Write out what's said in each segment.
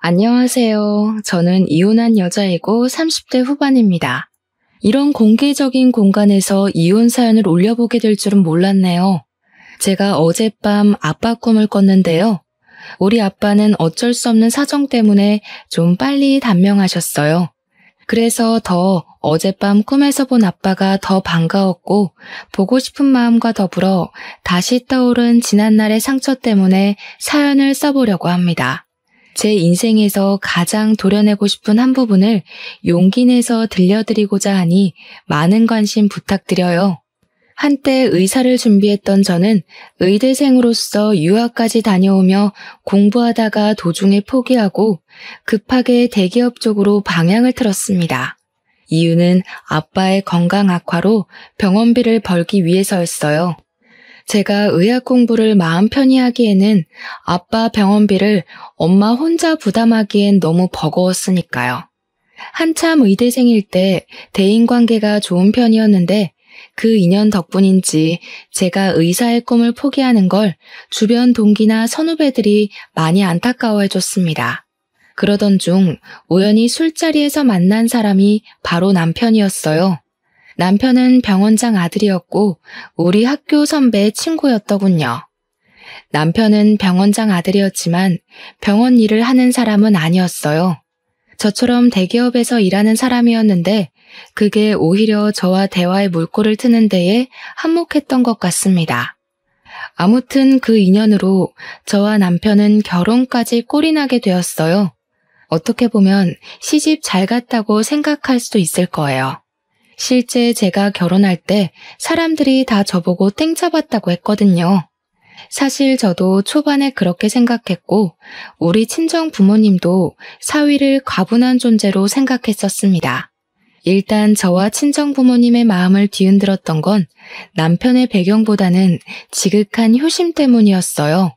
안녕하세요. 저는 이혼한 여자이고 30대 후반입니다. 이런 공개적인 공간에서 이혼 사연을 올려보게 될 줄은 몰랐네요. 제가 어젯밤 아빠 꿈을 꿨는데요. 우리 아빠는 어쩔 수 없는 사정 때문에 좀 빨리 단명하셨어요. 그래서 더 어젯밤 꿈에서 본 아빠가 더 반가웠고 보고 싶은 마음과 더불어 다시 떠오른 지난날의 상처 때문에 사연을 써보려고 합니다. 제 인생에서 가장 도려내고 싶은 한 부분을 용기 내서 들려드리고자 하니 많은 관심 부탁드려요. 한때 의사를 준비했던 저는 의대생으로서 유학까지 다녀오며 공부하다가 도중에 포기하고 급하게 대기업 쪽으로 방향을 틀었습니다. 이유는 아빠의 건강 악화로 병원비를 벌기 위해서였어요. 제가 의학 공부를 마음 편히 하기에는 아빠 병원비를 엄마 혼자 부담하기엔 너무 버거웠으니까요. 한참 의대생일 때 대인관계가 좋은 편이었는데 그 인연 덕분인지 제가 의사의 꿈을 포기하는 걸 주변 동기나 선후배들이 많이 안타까워해줬습니다. 그러던 중 우연히 술자리에서 만난 사람이 바로 남편이었어요. 남편은 병원장 아들이었고 우리 학교 선배의 친구였더군요. 남편은 병원장 아들이었지만 병원 일을 하는 사람은 아니었어요. 저처럼 대기업에서 일하는 사람이었는데 그게 오히려 저와 대화의 물꼬를 트는 데에 한몫했던 것 같습니다. 아무튼 그 인연으로 저와 남편은 결혼까지 꼴이 나게 되었어요. 어떻게 보면 시집 잘 갔다고 생각할 수도 있을 거예요. 실제 제가 결혼할 때 사람들이 다 저보고 땡 잡았다고 했거든요. 사실 저도 초반에 그렇게 생각했고 우리 친정 부모님도 사위를 과분한 존재로 생각했었습니다. 일단 저와 친정 부모님의 마음을 뒤흔들었던 건 남편의 배경보다는 지극한 효심 때문이었어요.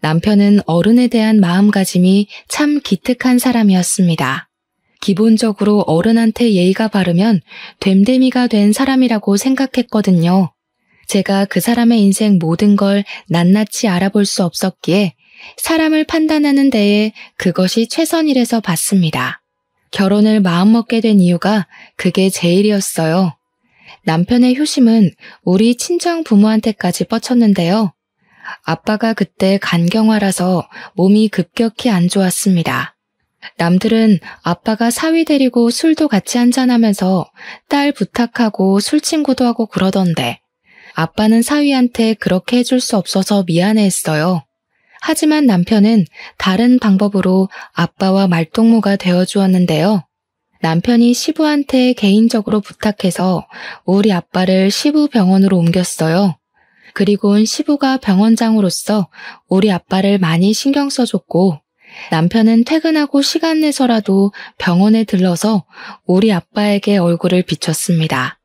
남편은 어른에 대한 마음가짐이 참 기특한 사람이었습니다. 기본적으로 어른한테 예의가 바르면 됨됨이가 된 사람이라고 생각했거든요. 제가 그 사람의 인생 모든 걸 낱낱이 알아볼 수 없었기에 사람을 판단하는 데에 그것이 최선이라서 봤습니다. 결혼을 마음먹게 된 이유가 그게 제일이었어요. 남편의 효심은 우리 친정 부모한테까지 뻗쳤는데요. 아빠가 그때 간경화라서 몸이 급격히 안 좋았습니다. 남들은 아빠가 사위 데리고 술도 같이 한잔하면서 딸 부탁하고 술 친구도 하고 그러던데 아빠는 사위한테 그렇게 해줄 수 없어서 미안해했어요. 하지만 남편은 다른 방법으로 아빠와 말동무가 되어주었는데요. 남편이 시부한테 개인적으로 부탁해서 우리 아빠를 시부 병원으로 옮겼어요. 그리고는 시부가 병원장으로서 우리 아빠를 많이 신경 써줬고 남편은 퇴근하고 시간 내서라도 병원에 들러서 우리 아빠에게 얼굴을 비췄습니다.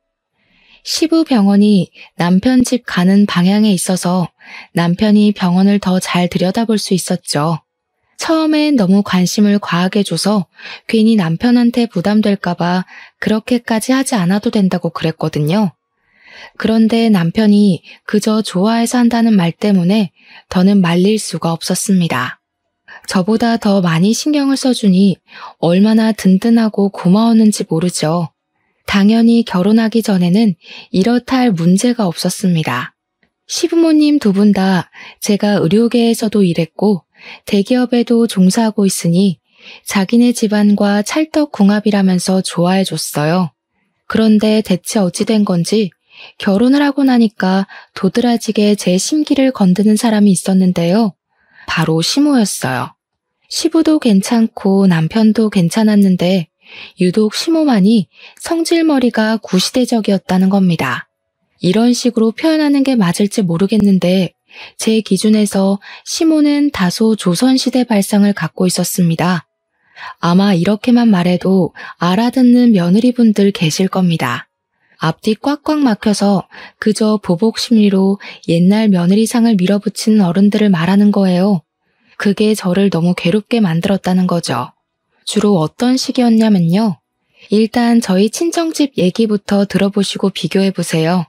시부 병원이 남편 집 가는 방향에 있어서 남편이 병원을 더 잘 들여다볼 수 있었죠. 처음엔 너무 관심을 과하게 줘서 괜히 남편한테 부담될까봐 그렇게까지 하지 않아도 된다고 그랬거든요. 그런데 남편이 그저 좋아해서 한다는 말 때문에 더는 말릴 수가 없었습니다. 저보다 더 많이 신경을 써주니 얼마나 든든하고 고마웠는지 모르죠. 당연히 결혼하기 전에는 이렇다 할 문제가 없었습니다. 시부모님 두 분 다 제가 의료계에서도 일했고 대기업에도 종사하고 있으니 자기네 집안과 찰떡궁합이라면서 좋아해줬어요. 그런데 대체 어찌 된 건지 결혼을 하고 나니까 도드라지게 제 심기를 건드는 사람이 있었는데요. 바로 시모였어요. 시부도 괜찮고 남편도 괜찮았는데 유독 시모만이 성질머리가 구시대적이었다는 겁니다. 이런 식으로 표현하는 게 맞을지 모르겠는데 제 기준에서 시모는 다소 조선시대 발상을 갖고 있었습니다. 아마 이렇게만 말해도 알아듣는 며느리분들 계실 겁니다. 앞뒤 꽉꽉 막혀서 그저 보복심리로 옛날 며느리상을 밀어붙이는 어른들을 말하는 거예요. 그게 저를 너무 괴롭게 만들었다는 거죠. 주로 어떤 식이었냐면요. 일단 저희 친정집 얘기부터 들어보시고 비교해보세요.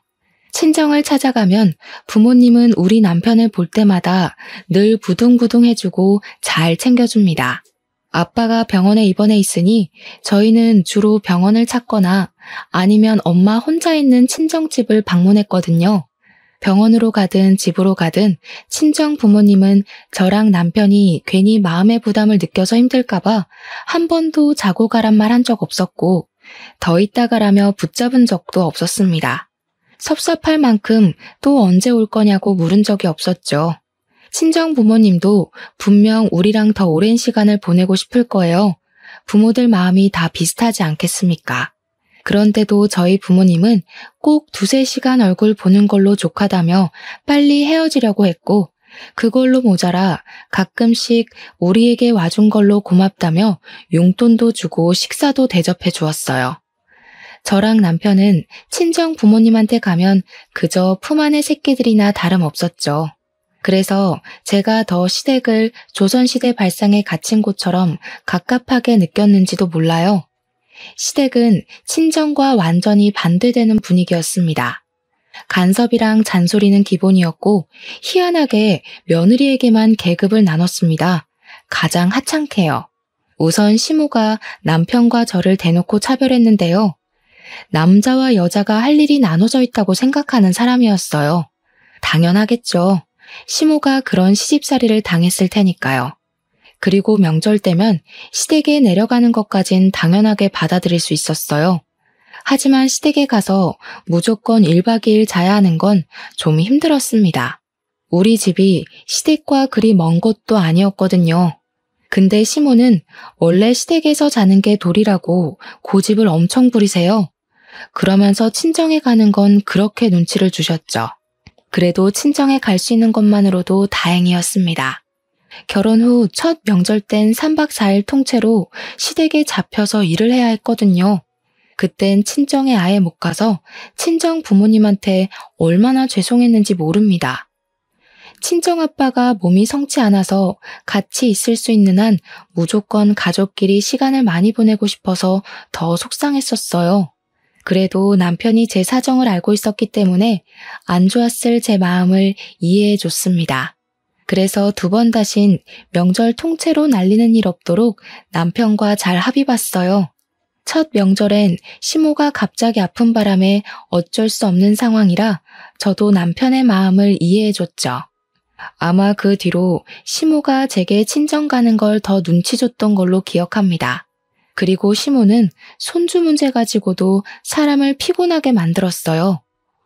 친정을 찾아가면 부모님은 우리 남편을 볼 때마다 늘 부둥부둥 해주고 잘 챙겨줍니다. 아빠가 병원에 입원해 있으니 저희는 주로 병원을 찾거나 아니면 엄마 혼자 있는 친정집을 방문했거든요. 병원으로 가든 집으로 가든 친정 부모님은 저랑 남편이 괜히 마음의 부담을 느껴서 힘들까봐 한 번도 자고 가란 말 한 적 없었고 더 있다 가라며 붙잡은 적도 없었습니다. 섭섭할 만큼 또 언제 올 거냐고 물은 적이 없었죠. 친정 부모님도 분명 우리랑 더 오랜 시간을 보내고 싶을 거예요. 부모들 마음이 다 비슷하지 않겠습니까? 그런데도 저희 부모님은 꼭 2-3시간 얼굴 보는 걸로 족하다며 빨리 헤어지려고 했고 그걸로 모자라 가끔씩 우리에게 와준 걸로 고맙다며 용돈도 주고 식사도 대접해 주었어요. 저랑 남편은 친정 부모님한테 가면 그저 품 안의 새끼들이나 다름없었죠. 그래서 제가 더 시댁을 조선시대 발상에 갇힌 곳처럼 갑갑하게 느꼈는지도 몰라요. 시댁은 친정과 완전히 반대되는 분위기였습니다. 간섭이랑 잔소리는 기본이었고 희한하게 며느리에게만 계급을 나눴습니다. 가장 하찮게요. 우선 시모가 남편과 저를 대놓고 차별했는데요. 남자와 여자가 할 일이 나눠져 있다고 생각하는 사람이었어요. 당연하겠죠. 시모가 그런 시집살이를 당했을 테니까요. 그리고 명절 때면 시댁에 내려가는 것까진 당연하게 받아들일 수 있었어요. 하지만 시댁에 가서 무조건 1박 2일 자야 하는 건 좀 힘들었습니다. 우리 집이 시댁과 그리 먼 곳도 아니었거든요. 근데 시모는 원래 시댁에서 자는 게 도리라고 고집을 엄청 부리세요. 그러면서 친정에 가는 건 그렇게 눈치를 주셨죠. 그래도 친정에 갈 수 있는 것만으로도 다행이었습니다. 결혼 후 첫 명절 땐 3박 4일 통째로 시댁에 잡혀서 일을 해야 했거든요. 그땐 친정에 아예 못 가서 친정 부모님한테 얼마나 죄송했는지 모릅니다. 친정 아빠가 몸이 성치 않아서 같이 있을 수 있는 한 무조건 가족끼리 시간을 많이 보내고 싶어서 더 속상했었어요. 그래도 남편이 제 사정을 알고 있었기 때문에 안 좋았을 제 마음을 이해해 줬습니다. 그래서 2번 다신 명절 통째로 날리는 일 없도록 남편과 잘 합의 봤어요. 첫 명절엔 시모가 갑자기 아픈 바람에 어쩔 수 없는 상황이라 저도 남편의 마음을 이해해 줬죠. 아마 그 뒤로 시모가 제게 친정 가는 걸 더 눈치 줬던 걸로 기억합니다. 그리고 시모는 손주 문제 가지고도 사람을 피곤하게 만들었어요.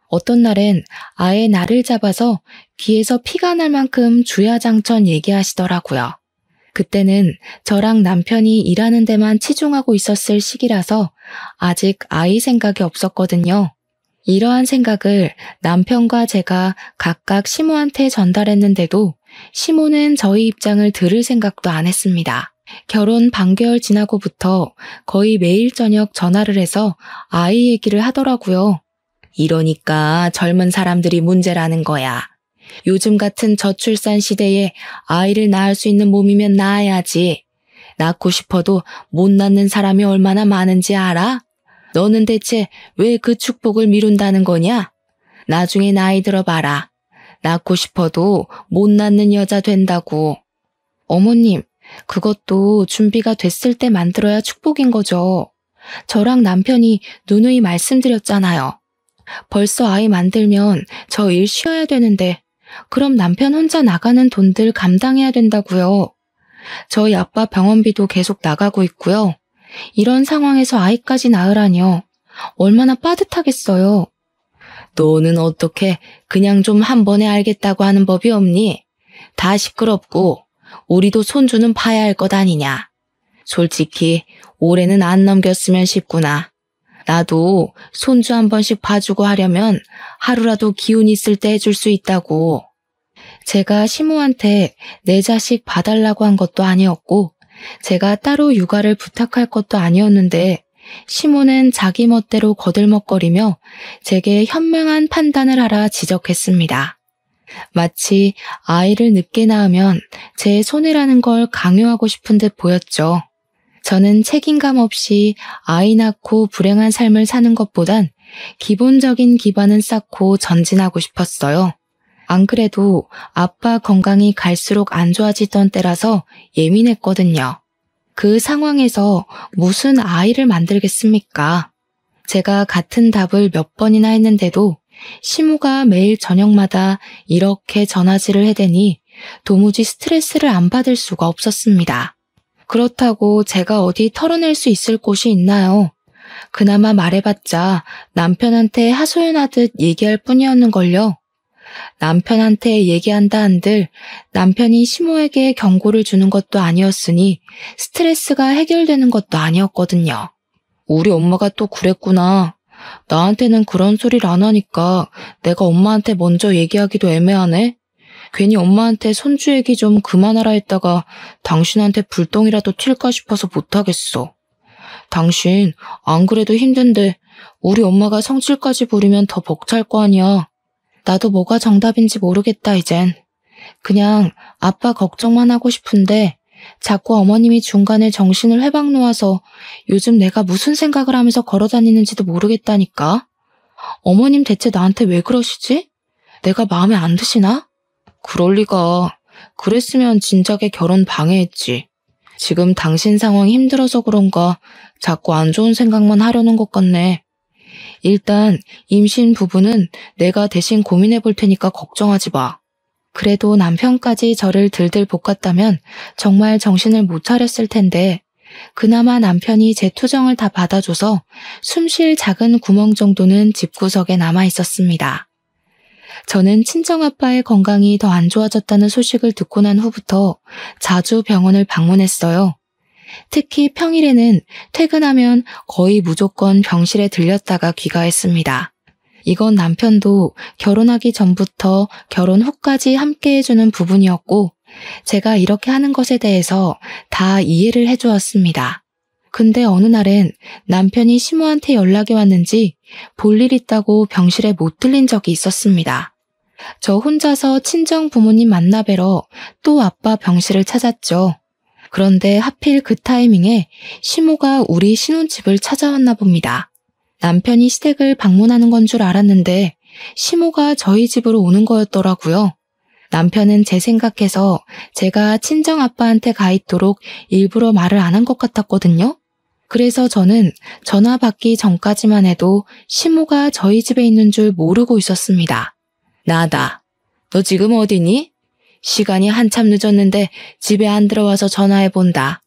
어떤 날엔 아예 나를 잡아서 귀에서 피가 날 만큼 주야장천 얘기하시더라고요. 그때는 저랑 남편이 일하는 데만 치중하고 있었을 시기라서 아직 아이 생각이 없었거든요. 이러한 생각을 남편과 제가 각각 시모한테 전달했는데도 시모는 저희 입장을 들을 생각도 안 했습니다. 결혼 반개월 지나고부터 거의 매일 저녁 전화를 해서 아이 얘기를 하더라고요. 이러니까 젊은 사람들이 문제라는 거야. 요즘 같은 저출산 시대에 아이를 낳을 수 있는 몸이면 낳아야지. 낳고 싶어도 못 낳는 사람이 얼마나 많은지 알아? 너는 대체 왜 그 축복을 미룬다는 거냐? 나중에 나이 들어봐라. 낳고 싶어도 못 낳는 여자 된다고. 어머님, 그것도 준비가 됐을 때 만들어야 축복인 거죠. 저랑 남편이 누누이 말씀드렸잖아요. 벌써 아이 만들면 저 일 쉬어야 되는데 그럼 남편 혼자 나가는 돈들 감당해야 된다고요. 저희 아빠 병원비도 계속 나가고 있고요. 이런 상황에서 아이까지 낳으라니요. 얼마나 빠듯하겠어요. 너는 어떻게 그냥 좀 한 번에 알겠다고 하는 법이 없니? 다 시끄럽고 우리도 손주는 봐야 할 것 아니냐. 솔직히 올해는 안 넘겼으면 싶구나. 나도 손주 한 번씩 봐주고 하려면 하루라도 기운 있을 때 해줄 수 있다고. 제가 시모한테 내 자식 봐달라고 한 것도 아니었고 제가 따로 육아를 부탁할 것도 아니었는데 시모는 자기 멋대로 거들먹거리며 제게 현명한 판단을 하라 지적했습니다. 마치 아이를 늦게 낳으면 제 손해라는 걸 강요하고 싶은 듯 보였죠. 저는 책임감 없이 아이 낳고 불행한 삶을 사는 것보단 기본적인 기반은 쌓고 전진하고 싶었어요. 안 그래도 아빠 건강이 갈수록 안 좋아지던 때라서 예민했거든요. 그 상황에서 무슨 아이를 만들겠습니까? 제가 같은 답을 몇 번이나 했는데도 시모가 매일 저녁마다 이렇게 전화질을 해대니 도무지 스트레스를 안 받을 수가 없었습니다. 그렇다고 제가 어디 털어낼 수 있을 곳이 있나요? 그나마 말해봤자 남편한테 하소연하듯 얘기할 뿐이었는걸요. 남편한테 얘기한다 한들 남편이 시모에게 경고를 주는 것도 아니었으니 스트레스가 해결되는 것도 아니었거든요. 우리 엄마가 또 그랬구나. 나한테는 그런 소리를 안 하니까 내가 엄마한테 먼저 얘기하기도 애매하네. 괜히 엄마한테 손주 얘기 좀 그만하라 했다가 당신한테 불똥이라도 튈까 싶어서 못하겠어. 당신 안 그래도 힘든데 우리 엄마가 성질까지 부리면 더 벅찰 거 아니야. 나도 뭐가 정답인지 모르겠다 이젠. 그냥 아빠 걱정만 하고 싶은데 자꾸 어머님이 중간에 정신을 회방 놓아서 요즘 내가 무슨 생각을 하면서 걸어다니는지도 모르겠다니까. 어머님 대체 나한테 왜 그러시지? 내가 마음에 안 드시나? 그럴 리가. 그랬으면 진작에 결혼 방해했지. 지금 당신 상황이 힘들어서 그런가 자꾸 안 좋은 생각만 하려는 것 같네. 일단 임신 부부는 내가 대신 고민해 볼 테니까 걱정하지 마. 그래도 남편까지 저를 들들 볶았다면 정말 정신을 못 차렸을 텐데 그나마 남편이 제 투정을 다 받아줘서 숨 쉴 작은 구멍 정도는 집구석에 남아 있었습니다. 저는 친정아빠의 건강이 더 안 좋아졌다는 소식을 듣고 난 후부터 자주 병원을 방문했어요. 특히 평일에는 퇴근하면 거의 무조건 병실에 들렸다가 귀가했습니다. 이건 남편도 결혼하기 전부터 결혼 후까지 함께 해주는 부분이었고 제가 이렇게 하는 것에 대해서 다 이해를 해주었습니다. 근데 어느 날엔 남편이 시모한테 연락이 왔는지 볼일 있다고 병실에 못 들린 적이 있었습니다. 저 혼자서 친정 부모님 만나 뵈러 또 아빠 병실을 찾았죠. 그런데 하필 그 타이밍에 시모가 우리 신혼집을 찾아왔나 봅니다. 남편이 시댁을 방문하는 건 줄 알았는데 시모가 저희 집으로 오는 거였더라고요. 남편은 제 생각해서 제가 친정아빠한테 가 있도록 일부러 말을 안 한 것 같았거든요. 그래서 저는 전화 받기 전까지만 해도 시모가 저희 집에 있는 줄 모르고 있었습니다. 나다. 너 지금 어디니? 시간이 한참 늦었는데 집에 안 들어와서 전화해본다.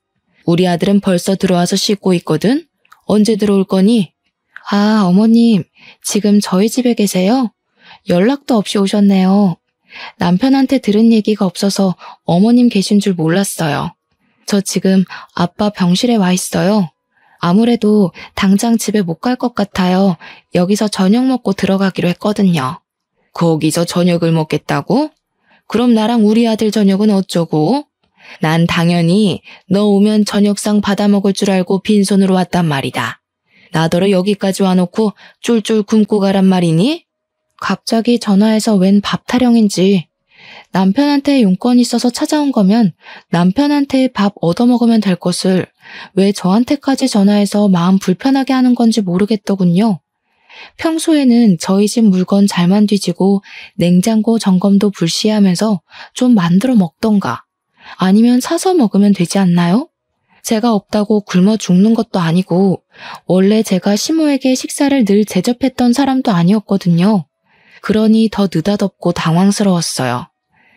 우리 아들은 벌써 들어와서 씻고 있거든? 언제 들어올 거니? 아, 어머님, 지금 저희 집에 계세요? 연락도 없이 오셨네요. 남편한테 들은 얘기가 없어서 어머님 계신 줄 몰랐어요. 저 지금 아빠 병실에 와 있어요. 아무래도 당장 집에 못 갈 것 같아요. 여기서 저녁 먹고 들어가기로 했거든요. 거기서 저녁을 먹겠다고? 그럼 나랑 우리 아들 저녁은 어쩌고? 난 당연히 너 오면 저녁상 받아 먹을 줄 알고 빈손으로 왔단 말이다. 나더러 여기까지 와놓고 쫄쫄 굶고 가란 말이니? 갑자기 전화해서 웬 밥 타령인지. 남편한테 용건이 있어서 찾아온 거면 남편한테 밥 얻어먹으면 될 것을 왜 저한테까지 전화해서 마음 불편하게 하는 건지 모르겠더군요. 평소에는 저희 집 물건 잘만 뒤지고 냉장고 점검도 불시하면서 좀 만들어 먹던가 아니면 사서 먹으면 되지 않나요? 제가 없다고 굶어 죽는 것도 아니고 원래 제가 시모에게 식사를 늘 대접했던 사람도 아니었거든요. 그러니 더 느닷없고 당황스러웠어요.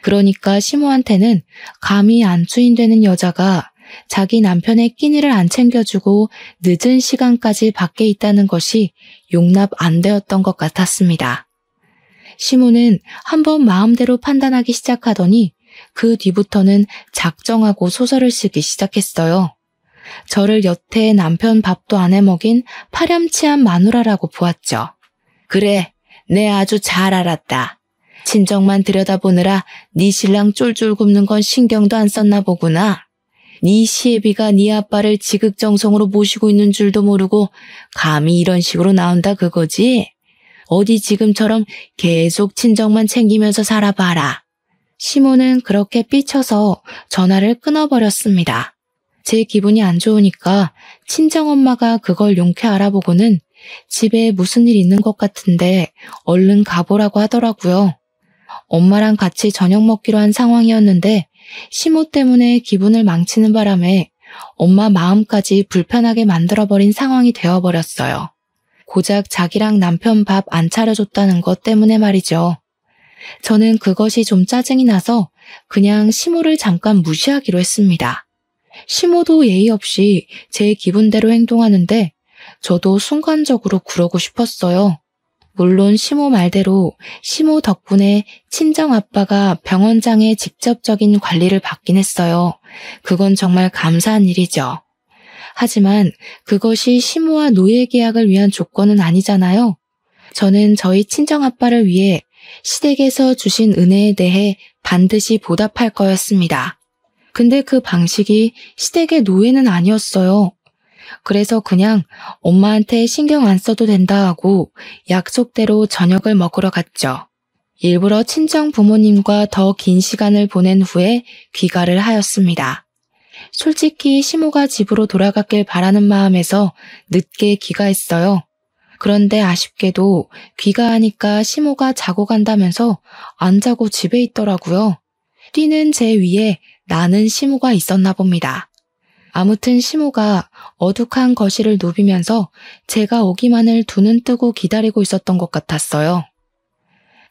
그러니까 시모한테는 감히 안주인되는 여자가 자기 남편의 끼니를 안 챙겨주고 늦은 시간까지 밖에 있다는 것이 용납 안 되었던 것 같았습니다. 시모는 한번 마음대로 판단하기 시작하더니 그 뒤부터는 작정하고 소설을 쓰기 시작했어요. 저를 여태 남편 밥도 안 해먹인 파렴치한 마누라라고 보았죠. 그래, 내 아주 잘 알았다. 친정만 들여다보느라 네 신랑 쫄쫄 굶는 건 신경도 안 썼나 보구나. 네 시애비가 네 아빠를 지극정성으로 모시고 있는 줄도 모르고 감히 이런 식으로 나온다 그거지? 어디 지금처럼 계속 친정만 챙기면서 살아봐라. 시모는 그렇게 삐쳐서 전화를 끊어버렸습니다. 제 기분이 안 좋으니까 친정엄마가 그걸 용케 알아보고는 집에 무슨 일 있는 것 같은데 얼른 가보라고 하더라고요. 엄마랑 같이 저녁 먹기로 한 상황이었는데 시모 때문에 기분을 망치는 바람에 엄마 마음까지 불편하게 만들어버린 상황이 되어버렸어요. 고작 자기랑 남편 밥 안 차려줬다는 것 때문에 말이죠. 저는 그것이 좀 짜증이 나서 그냥 시모를 잠깐 무시하기로 했습니다. 시모도 예의 없이 제 기분대로 행동하는데 저도 순간적으로 그러고 싶었어요. 물론 시모 말대로 시모 덕분에 친정아빠가 병원장의 직접적인 관리를 받긴 했어요. 그건 정말 감사한 일이죠. 하지만 그것이 시모와 노예 계약을 위한 조건은 아니잖아요. 저는 저희 친정아빠를 위해 시댁에서 주신 은혜에 대해 반드시 보답할 거였습니다. 근데 그 방식이 시댁의 노예는 아니었어요. 그래서 그냥 엄마한테 신경 안 써도 된다 하고 약속대로 저녁을 먹으러 갔죠. 일부러 친정 부모님과 더 긴 시간을 보낸 후에 귀가를 하였습니다. 솔직히 시모가 집으로 돌아갔길 바라는 마음에서 늦게 귀가했어요. 그런데 아쉽게도 귀가하니까 시모가 자고 간다면서 안 자고 집에 있더라고요. 뛰는 제 위에 나는 시모가 있었나 봅니다. 아무튼 시모가 어둑한 거실을 누비면서 제가 오기만을 두 눈 뜨고 기다리고 있었던 것 같았어요.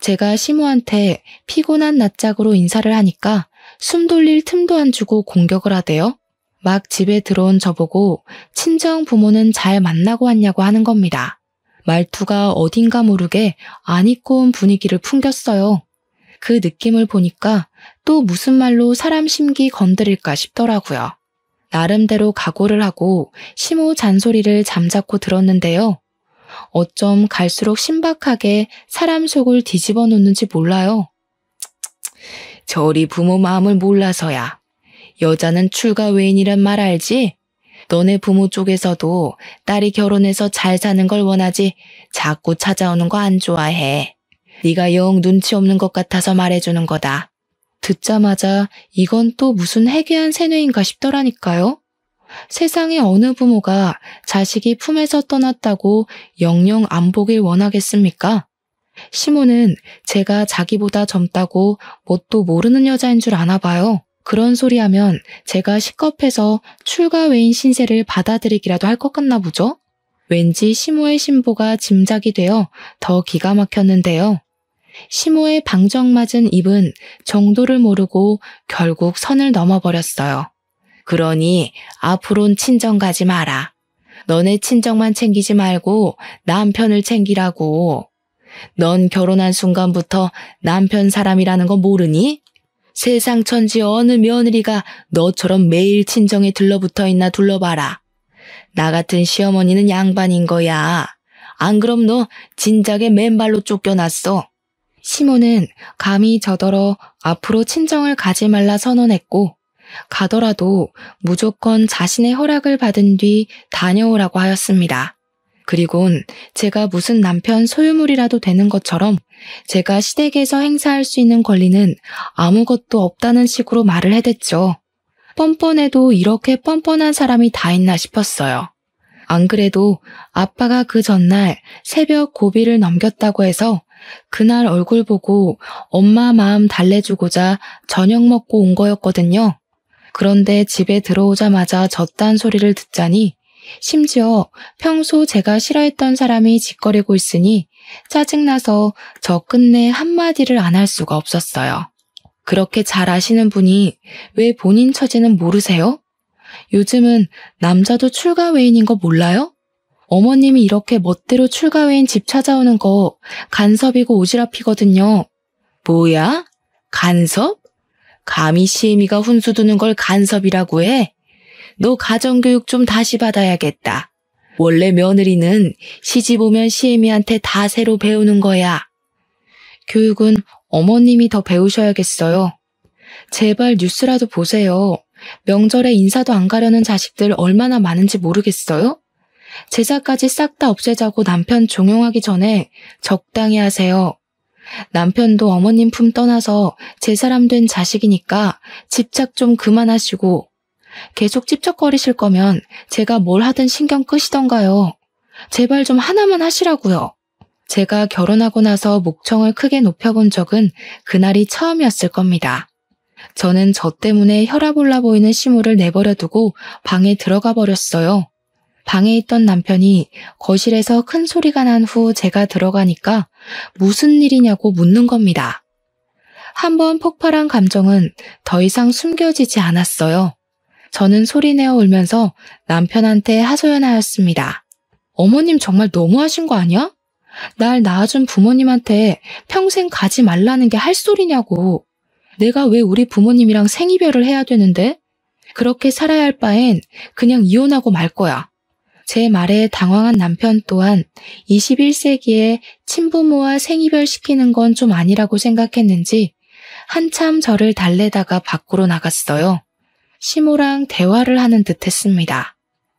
제가 시모한테 피곤한 낯짝으로 인사를 하니까 숨 돌릴 틈도 안 주고 공격을 하대요. 막 집에 들어온 저보고 친정 부모는 잘 만나고 왔냐고 하는 겁니다. 말투가 어딘가 모르게 안 입고 온 분위기를 풍겼어요. 그 느낌을 보니까 또 무슨 말로 사람 심기 건드릴까 싶더라고요. 나름대로 각오를 하고 시모 잔소리를 잠자코 들었는데요. 어쩜 갈수록 신박하게 사람 속을 뒤집어 놓는지 몰라요. 저리 부모 마음을 몰라서야. 여자는 출가 외인이란 말 알지? 너네 부모 쪽에서도 딸이 결혼해서 잘 사는 걸 원하지 자꾸 찾아오는 거 안 좋아해. 네가 영 눈치 없는 것 같아서 말해주는 거다. 듣자마자 이건 또 무슨 해괴한 세뇌인가 싶더라니까요. 세상에 어느 부모가 자식이 품에서 떠났다고 영영 안 보길 원하겠습니까? 시모는 제가 자기보다 젊다고 뭣도 모르는 여자인 줄 아나 봐요. 그런 소리 하면 제가 식겁해서 출가 외인 신세를 받아들이기라도 할 것 같나 보죠? 왠지 시모의 신보가 짐작이 되어 더 기가 막혔는데요. 시모의 방정맞은 입은 정도를 모르고 결국 선을 넘어버렸어요. 그러니 앞으론 친정 가지 마라. 너네 친정만 챙기지 말고 남편을 챙기라고. 넌 결혼한 순간부터 남편 사람이라는 거 모르니? 세상 천지 어느 며느리가 너처럼 매일 친정에 들러붙어 있나 둘러봐라. 나 같은 시어머니는 양반인 거야. 안 그럼 너 진작에 맨발로 쫓겨났어. 시모는 감히 저더러 앞으로 친정을 가지 말라 선언했고 가더라도 무조건 자신의 허락을 받은 뒤 다녀오라고 하였습니다. 그리곤 제가 무슨 남편 소유물이라도 되는 것처럼 제가 시댁에서 행사할 수 있는 권리는 아무것도 없다는 식으로 말을 해댔죠. 뻔뻔해도 이렇게 뻔뻔한 사람이 다 있나 싶었어요. 안 그래도 아빠가 그 전날 새벽 고비를 넘겼다고 해서 그날 얼굴 보고 엄마 마음 달래주고자 저녁 먹고 온 거였거든요. 그런데 집에 들어오자마자 젖단 소리를 듣자니 심지어 평소 제가 싫어했던 사람이 짓거리고 있으니 짜증나서 저 끝내 한마디를 안 할 수가 없었어요. 그렇게 잘 아시는 분이 왜 본인 처지는 모르세요? 요즘은 남자도 출가 외인인 거 몰라요? 어머님이 이렇게 멋대로 출가 외인 집 찾아오는 거 간섭이고 오지랖이거든요. 뭐야? 간섭? 감히 시애미가 훈수 두는 걸 간섭이라고 해? 너 가정교육 좀 다시 받아야겠다. 원래 며느리는 시집 오면 시애미한테 다 새로 배우는 거야. 교육은 어머님이 더 배우셔야겠어요. 제발 뉴스라도 보세요. 명절에 인사도 안 가려는 자식들 얼마나 많은지 모르겠어요? 제사까지 싹 다 없애자고 남편 종용하기 전에 적당히 하세요. 남편도 어머님 품 떠나서 제 사람 된 자식이니까 집착 좀 그만하시고 계속 찝쩍거리실 거면 제가 뭘 하든 신경 끄시던가요. 제발 좀 하나만 하시라고요. 제가 결혼하고 나서 목청을 크게 높여본 적은 그날이 처음이었을 겁니다. 저는 저 때문에 혈압 올라 보이는 시모를 내버려 두고 방에 들어가 버렸어요. 방에 있던 남편이 거실에서 큰 소리가 난 후 제가 들어가니까 무슨 일이냐고 묻는 겁니다. 한번 폭발한 감정은 더 이상 숨겨지지 않았어요. 저는 소리내어 울면서 남편한테 하소연하였습니다. 어머님 정말 너무하신 거 아니야? 날 낳아준 부모님한테 평생 가지 말라는 게 할 소리냐고. 내가 왜 우리 부모님이랑 생이별을 해야 되는데? 그렇게 살아야 할 바엔 그냥 이혼하고 말 거야. 제 말에 당황한 남편 또한 21세기에 친부모와 생이별 시키는 건 좀 아니라고 생각했는지 한참 저를 달래다가 밖으로 나갔어요. 시모랑 대화를 하는 듯 했습니다.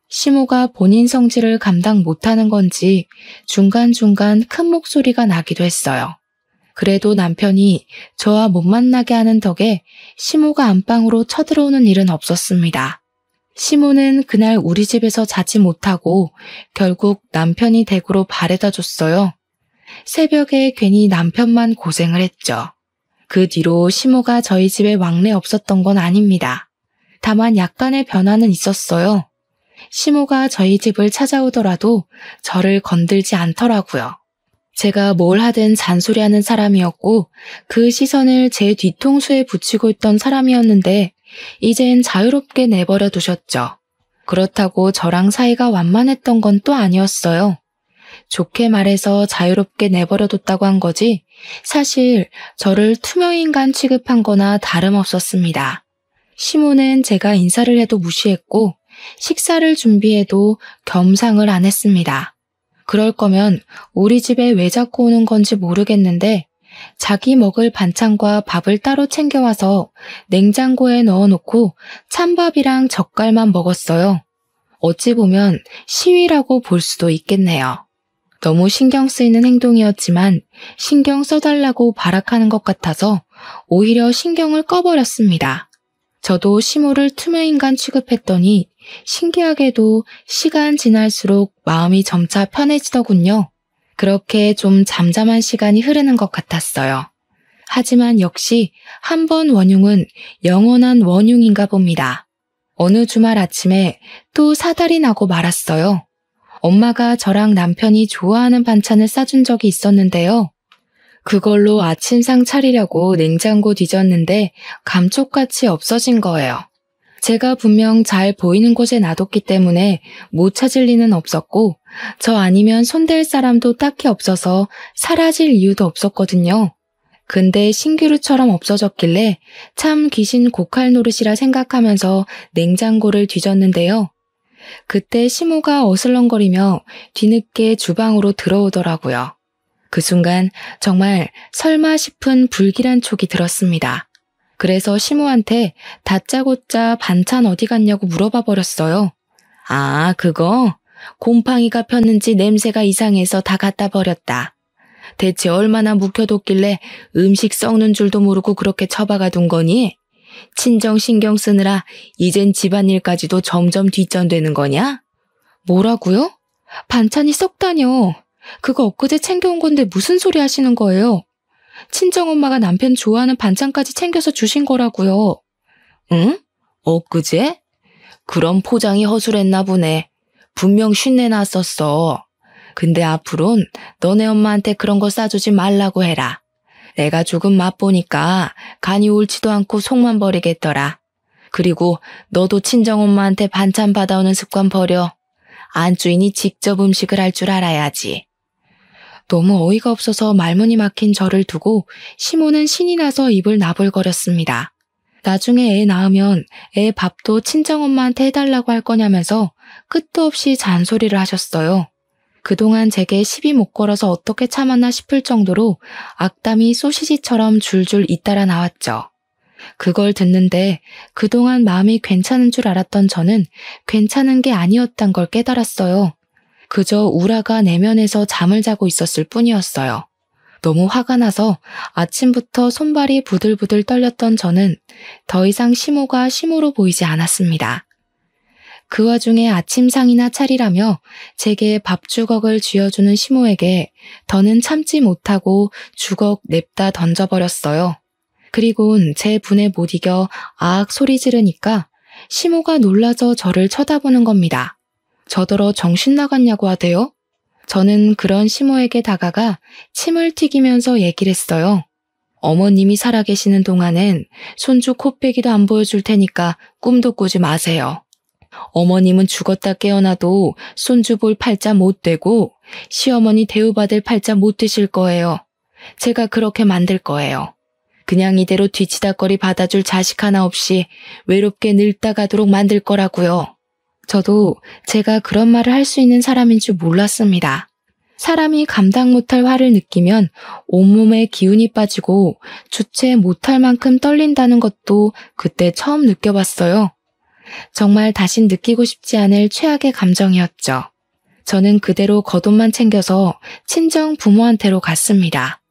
시모가 본인 성질을 감당 못하는 건지 중간중간 큰 목소리가 나기도 했어요. 그래도 남편이 저와 못 만나게 하는 덕에 시모가 안방으로 쳐들어오는 일은 없었습니다. 시모는 그날 우리 집에서 자지 못하고 결국 남편이 댁으로 바래다 줬어요. 새벽에 괜히 남편만 고생을 했죠. 그 뒤로 시모가 저희 집에 왕래 없었던 건 아닙니다. 다만 약간의 변화는 있었어요. 시모가 저희 집을 찾아오더라도 저를 건들지 않더라고요. 제가 뭘 하든 잔소리하는 사람이었고 그 시선을 제 뒤통수에 붙이고 있던 사람이었는데 이젠 자유롭게 내버려 두셨죠. 그렇다고 저랑 사이가 완만했던 건 또 아니었어요. 좋게 말해서 자유롭게 내버려 뒀다고 한 거지 사실 저를 투명인간 취급한 거나 다름없었습니다. 시모는 제가 인사를 해도 무시했고 식사를 준비해도 겸상을 안 했습니다. 그럴 거면 우리 집에 왜 자꾸 오는 건지 모르겠는데 자기 먹을 반찬과 밥을 따로 챙겨와서 냉장고에 넣어놓고 찬밥이랑 젓갈만 먹었어요. 어찌 보면 시위라고 볼 수도 있겠네요. 너무 신경 쓰이는 행동이었지만 신경 써달라고 발악하는 것 같아서 오히려 신경을 꺼버렸습니다. 저도 시모를 투명인간 취급했더니 신기하게도 시간 지날수록 마음이 점차 편해지더군요. 그렇게 좀 잠잠한 시간이 흐르는 것 같았어요. 하지만 역시 한 번 원흉은 영원한 원흉인가 봅니다. 어느 주말 아침에 또 사달이 나고 말았어요. 엄마가 저랑 남편이 좋아하는 반찬을 싸준 적이 있었는데요. 그걸로 아침상 차리려고 냉장고 뒤졌는데 감쪽같이 없어진 거예요. 제가 분명 잘 보이는 곳에 놔뒀기 때문에 못 찾을 리는 없었고 저 아니면 손댈 사람도 딱히 없어서 사라질 이유도 없었거든요. 근데 신기루처럼 없어졌길래 참 귀신 고칼 노릇이라 생각하면서 냉장고를 뒤졌는데요. 그때 시모가 어슬렁거리며 뒤늦게 주방으로 들어오더라고요. 그 순간 정말 설마 싶은 불길한 촉이 들었습니다. 그래서 시모한테 다짜고짜 반찬 어디 갔냐고 물어봐 버렸어요. 아, 그거? 곰팡이가 폈는지 냄새가 이상해서 다 갖다 버렸다. 대체 얼마나 묵혀뒀길래 음식 썩는 줄도 모르고 그렇게 처박아 둔 거니? 친정 신경 쓰느라 이젠 집안일까지도 점점 뒷전되는 거냐? 뭐라고요? 반찬이 썩다뇨. 그거 엊그제 챙겨온 건데 무슨 소리 하시는 거예요? 친정엄마가 남편 좋아하는 반찬까지 챙겨서 주신 거라고요. 응? 엊그제? 그럼 포장이 허술했나 보네. 분명 쉰내 났었어. 근데 앞으론 너네 엄마한테 그런 거 싸주지 말라고 해라. 내가 조금 맛보니까 간이 옳지도 않고 속만 버리겠더라. 그리고 너도 친정엄마한테 반찬 받아오는 습관 버려. 안주인이 직접 음식을 할 줄 알아야지. 너무 어이가 없어서 말문이 막힌 저를 두고 시모는 신이 나서 입을 나불거렸습니다. 나중에 애 낳으면 애 밥도 친정엄마한테 해달라고 할 거냐면서 끝도 없이 잔소리를 하셨어요. 그동안 제게 시비 못 걸어서 어떻게 참았나 싶을 정도로 악담이 소시지처럼 줄줄 잇따라 나왔죠. 그걸 듣는데 그동안 마음이 괜찮은 줄 알았던 저는 괜찮은 게 아니었단 걸 깨달았어요. 그저 우라가 내면에서 잠을 자고 있었을 뿐이었어요. 너무 화가 나서 아침부터 손발이 부들부들 떨렸던 저는 더 이상 시모가 시모로 보이지 않았습니다. 그 와중에 아침상이나 차리라며 제게 밥주걱을 쥐어주는 시모에게 더는 참지 못하고 주걱 냅다 던져버렸어요. 그리곤 제 분에 못 이겨 아악 소리 지르니까 시모가 놀라서 저를 쳐다보는 겁니다. 저더러 정신 나갔냐고 하대요. 저는 그런 시모에게 다가가 침을 튀기면서 얘기를 했어요. 어머님이 살아계시는 동안엔 손주 코빼기도 안 보여줄 테니까 꿈도 꾸지 마세요. 어머님은 죽었다 깨어나도 손주 볼 팔자 못 되고 시어머니 대우받을 팔자 못 되실 거예요. 제가 그렇게 만들 거예요. 그냥 이대로 뒤치다꺼리 받아줄 자식 하나 없이 외롭게 늙다 가도록 만들 거라고요. 저도 제가 그런 말을 할 수 있는 사람인 줄 몰랐습니다. 사람이 감당 못할 화를 느끼면 온몸에 기운이 빠지고 주체 못할 만큼 떨린다는 것도 그때 처음 느껴봤어요. 정말 다신 느끼고 싶지 않을 최악의 감정이었죠. 저는 그대로 겉옷만 챙겨서 친정 부모한테로 갔습니다.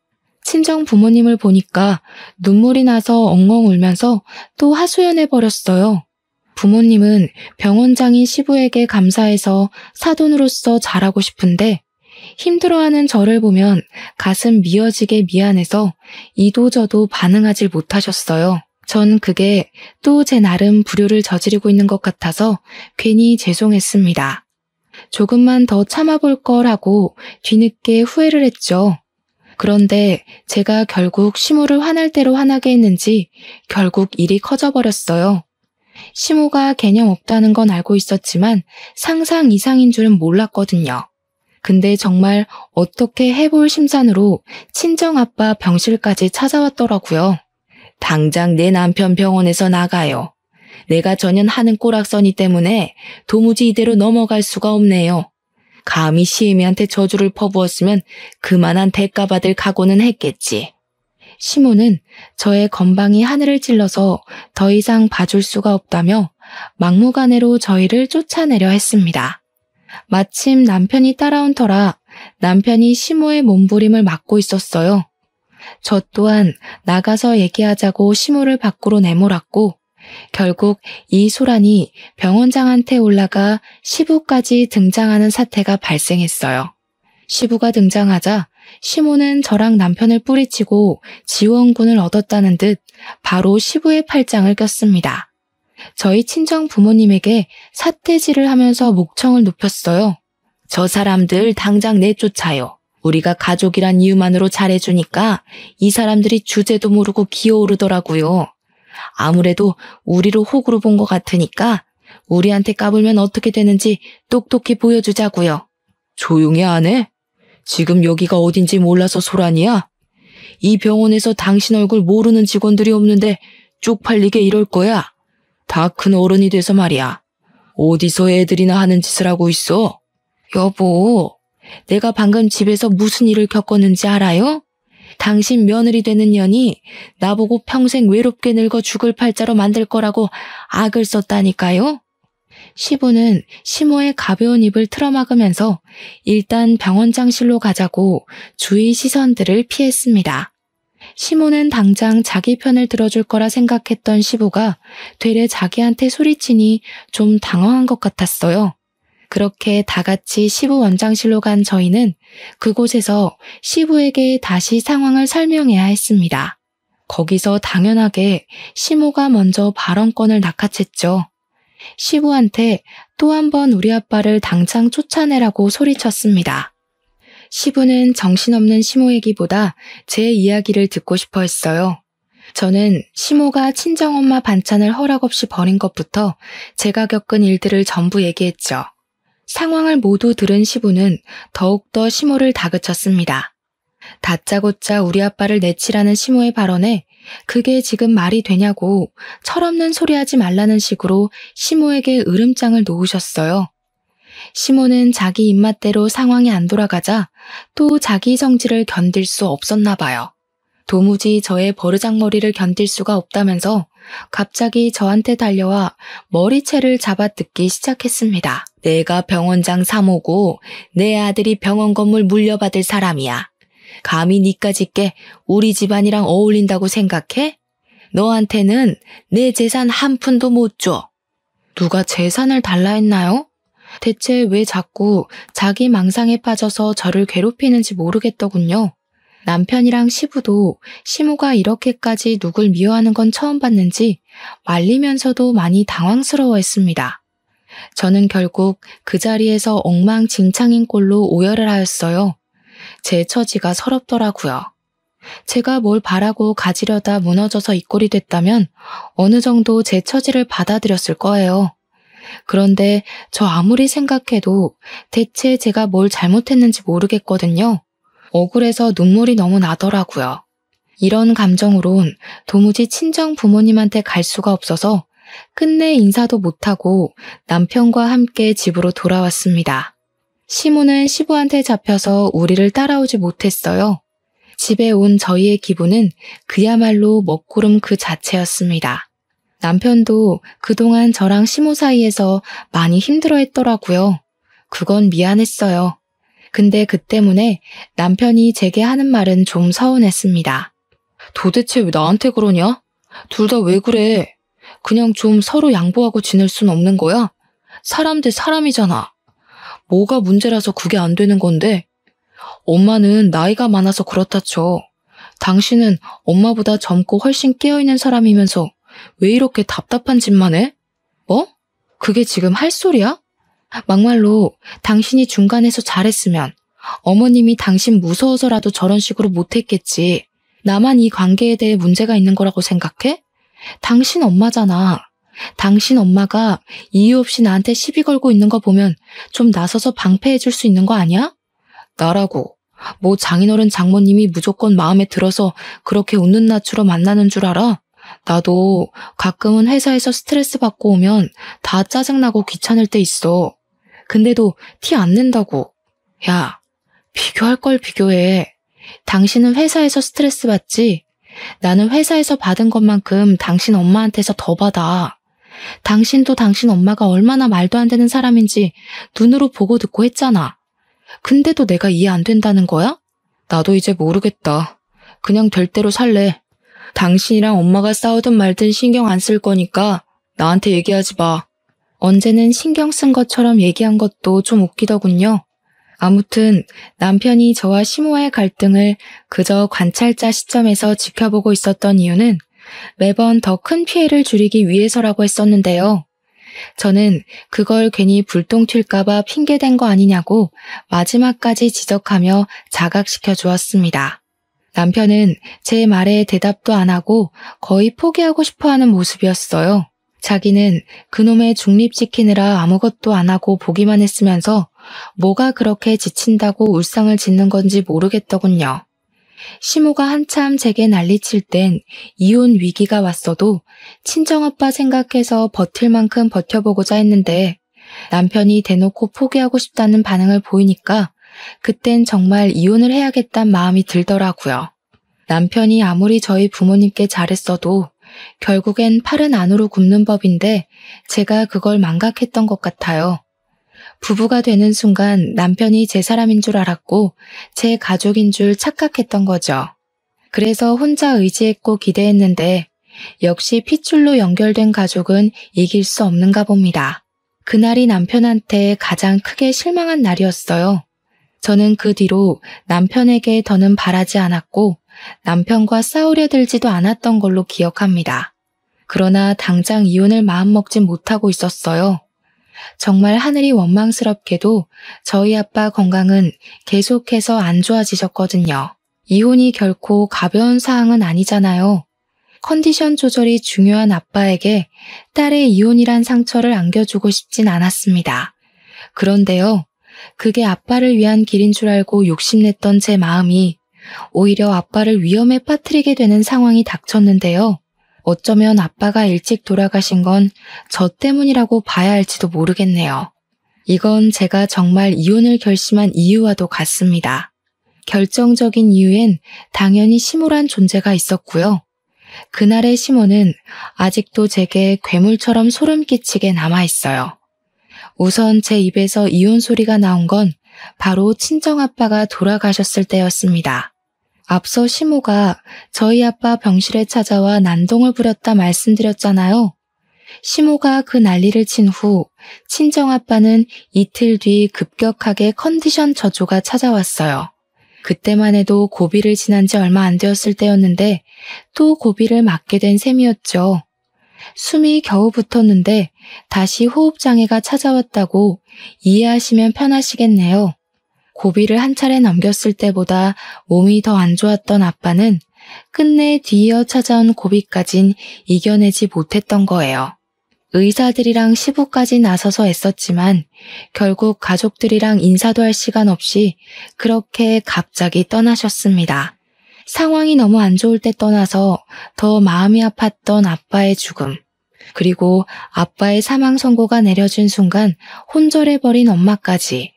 친정 부모님을 보니까 눈물이 나서 엉엉 울면서 또 하소연해버렸어요. 부모님은 병원장인 시부에게 감사해서 사돈으로서 잘하고 싶은데 힘들어하는 저를 보면 가슴 미어지게 미안해서 이도저도 반응하질 못하셨어요. 전 그게 또 제 나름 불효를 저지르고 있는 것 같아서 괜히 죄송했습니다. 조금만 더 참아볼 걸 하고 뒤늦게 후회를 했죠. 그런데 제가 결국 시모를 화날 대로 화나게 했는지 결국 일이 커져버렸어요. 시모가 개념 없다는 건 알고 있었지만 상상 이상인 줄은 몰랐거든요. 근데 정말 어떻게 해볼 심산으로 친정아빠 병실까지 찾아왔더라고요. 당장 내 남편 병원에서 나가요. 내가 전혀 하는 꼬락서니 때문에 도무지 이대로 넘어갈 수가 없네요. 감히 시애미한테 저주를 퍼부었으면 그만한 대가 받을 각오는 했겠지. 시모는 저의 건방이 하늘을 찔러서 더 이상 봐줄 수가 없다며 막무가내로 저희를 쫓아내려 했습니다. 마침 남편이 따라온 터라 남편이 시모의 몸부림을 막고 있었어요. 저 또한 나가서 얘기하자고 시모를 밖으로 내몰았고 결국 이 소란이 병원장한테 올라가 시부까지 등장하는 사태가 발생했어요. 시부가 등장하자 시모는 저랑 남편을 뿌리치고 지원군을 얻었다는 듯 바로 시부의 팔짱을 꼈습니다. 저희 친정 부모님에게 사태질을 하면서 목청을 높였어요. 저 사람들 당장 내쫓아요. 우리가 가족이란 이유만으로 잘해주니까 이 사람들이 주제도 모르고 기어오르더라고요. 아무래도 우리로 호구로 본 것 같으니까 우리한테 까불면 어떻게 되는지 똑똑히 보여주자고요. 조용히 안 해? 지금 여기가 어딘지 몰라서 소란이야? 이 병원에서 당신 얼굴 모르는 직원들이 없는데 쪽팔리게 이럴 거야. 다 큰 어른이 돼서 말이야. 어디서 애들이나 하는 짓을 하고 있어? 여보, 내가 방금 집에서 무슨 일을 겪었는지 알아요? 당신 며느리 되는 년이 나보고 평생 외롭게 늙어 죽을 팔자로 만들 거라고 악을 썼다니까요? 시부는 시모의 가벼운 입을 틀어막으면서 일단 병원장실로 가자고 주위 시선들을 피했습니다. 시모는 당장 자기 편을 들어줄 거라 생각했던 시부가 되레 자기한테 소리치니 좀 당황한 것 같았어요. 그렇게 다 같이 시부 원장실로 간 저희는 그곳에서 시부에게 다시 상황을 설명해야 했습니다. 거기서 당연하게 시모가 먼저 발언권을 낚아챘죠. 시부한테 또 한 번 우리 아빠를 당장 쫓아내라고 소리쳤습니다. 시부는 정신없는 시모 얘기보다 제 이야기를 듣고 싶어 했어요. 저는 시모가 친정엄마 반찬을 허락 없이 버린 것부터 제가 겪은 일들을 전부 얘기했죠. 상황을 모두 들은 시부는 더욱더 시모를 다그쳤습니다. 다짜고짜 우리 아빠를 내치라는 시모의 발언에 그게 지금 말이 되냐고 철없는 소리 하지 말라는 식으로 시모에게 으름장을 놓으셨어요. 시모는 자기 입맛대로 상황이 안 돌아가자 또 자기 성질을 견딜 수 없었나 봐요. 도무지 저의 버르장머리를 견딜 수가 없다면서 갑자기 저한테 달려와 머리채를 잡아 뜯기 시작했습니다. 내가 병원장 사모고 내 아들이 병원 건물 물려받을 사람이야. 감히 니까짓 게 우리 집안이랑 어울린다고 생각해? 너한테는 내 재산 한 푼도 못 줘. 누가 재산을 달라 했나요? 대체 왜 자꾸 자기 망상에 빠져서 저를 괴롭히는지 모르겠더군요. 남편이랑 시부도 시모가 이렇게까지 누굴 미워하는 건 처음 봤는지 말리면서도 많이 당황스러워했습니다. 저는 결국 그 자리에서 엉망진창인 꼴로 오열을 하였어요. 제 처지가 서럽더라고요. 제가 뭘 바라고 가지려다 무너져서 이 꼴이 됐다면 어느 정도 제 처지를 받아들였을 거예요. 그런데 저 아무리 생각해도 대체 제가 뭘 잘못했는지 모르겠거든요. 억울해서 눈물이 너무 나더라고요. 이런 감정으론 도무지 친정 부모님한테 갈 수가 없어서 끝내 인사도 못하고 남편과 함께 집으로 돌아왔습니다. 시모는 시부한테 잡혀서 우리를 따라오지 못했어요. 집에 온 저희의 기분은 그야말로 먹구름 그 자체였습니다. 남편도 그동안 저랑 시모 사이에서 많이 힘들어했더라고요. 그건 미안했어요. 근데 그 때문에 남편이 제게 하는 말은 좀 서운했습니다. 도대체 왜 나한테 그러냐? 둘 다 왜 그래? 그냥 좀 서로 양보하고 지낼 순 없는 거야? 사람 대 사람이잖아. 뭐가 문제라서 그게 안 되는 건데? 엄마는 나이가 많아서 그렇다 쳐. 당신은 엄마보다 젊고 훨씬 깨어있는 사람이면서 왜 이렇게 답답한 짓만 해? 뭐? 그게 지금 할 소리야? 막말로 당신이 중간에서 잘했으면 어머님이 당신 무서워서라도 저런 식으로 못했겠지. 나만 이 관계에 대해 문제가 있는 거라고 생각해? 당신 엄마잖아. 당신 엄마가 이유 없이 나한테 시비 걸고 있는 거 보면 좀 나서서 방패해 줄 수 있는 거 아니야? 나라고. 뭐 장인어른 장모님이 무조건 마음에 들어서 그렇게 웃는 낯으로 만나는 줄 알아? 나도 가끔은 회사에서 스트레스 받고 오면 다 짜증나고 귀찮을 때 있어. 근데도 티 안 낸다고. 야, 비교할 걸 비교해. 당신은 회사에서 스트레스 받지? 나는 회사에서 받은 것만큼 당신 엄마한테서 더 받아. 당신도 당신 엄마가 얼마나 말도 안 되는 사람인지 눈으로 보고 듣고 했잖아. 근데도 내가 이해 안 된다는 거야? 나도 이제 모르겠다. 그냥 될 대로 살래. 당신이랑 엄마가 싸우든 말든 신경 안 쓸 거니까 나한테 얘기하지 마. 언제는 신경 쓴 것처럼 얘기한 것도 좀 웃기더군요. 아무튼 남편이 저와 시모와의 갈등을 그저 관찰자 시점에서 지켜보고 있었던 이유는 매번 더 큰 피해를 줄이기 위해서라고 했었는데요. 저는 그걸 괜히 불똥 튈까봐 핑계댄 거 아니냐고 마지막까지 지적하며 자각시켜 주었습니다. 남편은 제 말에 대답도 안 하고 거의 포기하고 싶어하는 모습이었어요. 자기는 그놈의 중립 지키느라 아무것도 안 하고 보기만 했으면서 뭐가 그렇게 지친다고 울상을 짓는 건지 모르겠더군요. 시모가 한참 제게 난리칠 땐 이혼 위기가 왔어도 친정아빠 생각해서 버틸 만큼 버텨보고자 했는데 남편이 대놓고 포기하고 싶다는 반응을 보이니까 그땐 정말 이혼을 해야겠다는 마음이 들더라고요. 남편이 아무리 저희 부모님께 잘했어도 결국엔 팔은 안으로 굽는 법인데 제가 그걸 망각했던 것 같아요. 부부가 되는 순간 남편이 제 사람인 줄 알았고 제 가족인 줄 착각했던 거죠. 그래서 혼자 의지했고 기대했는데 역시 핏줄로 연결된 가족은 이길 수 없는가 봅니다. 그날이 남편한테 가장 크게 실망한 날이었어요. 저는 그 뒤로 남편에게 더는 바라지 않았고 남편과 싸우려 들지도 않았던 걸로 기억합니다. 그러나 당장 이혼을 마음먹진 못하고 있었어요. 정말 하늘이 원망스럽게도 저희 아빠 건강은 계속해서 안 좋아지셨거든요. 이혼이 결코 가벼운 사항은 아니잖아요. 컨디션 조절이 중요한 아빠에게 딸의 이혼이란 상처를 안겨주고 싶진 않았습니다. 그런데요, 그게 아빠를 위한 길인 줄 알고 욕심냈던 제 마음이 오히려 아빠를 위험에 빠뜨리게 되는 상황이 닥쳤는데요. 어쩌면 아빠가 일찍 돌아가신 건 저 때문이라고 봐야 할지도 모르겠네요. 이건 제가 정말 이혼을 결심한 이유와도 같습니다. 결정적인 이유엔 당연히 시모란 존재가 있었고요. 그날의 시모는 아직도 제게 괴물처럼 소름 끼치게 남아있어요. 우선 제 입에서 이혼 소리가 나온 건 바로 친정아빠가 돌아가셨을 때였습니다. 앞서 시모가 저희 아빠 병실에 찾아와 난동을 부렸다 말씀드렸잖아요. 시모가 그 난리를 친 후 친정아빠는 이틀 뒤 급격하게 컨디션 저조가 찾아왔어요. 그때만 해도 고비를 지난 지 얼마 안 되었을 때였는데 또 고비를 맞게 된 셈이었죠. 숨이 겨우 붙었는데 다시 호흡장애가 찾아왔다고 이해하시면 편하시겠네요. 고비를 한 차례 넘겼을 때보다 몸이 더 안 좋았던 아빠는 끝내 뒤이어 찾아온 고비까진 이겨내지 못했던 거예요. 의사들이랑 시부까지 나서서 애썼지만 결국 가족들이랑 인사도 할 시간 없이 그렇게 갑자기 떠나셨습니다. 상황이 너무 안 좋을 때 떠나서 더 마음이 아팠던 아빠의 죽음, 그리고 아빠의 사망 선고가 내려진 순간 혼절해버린 엄마까지.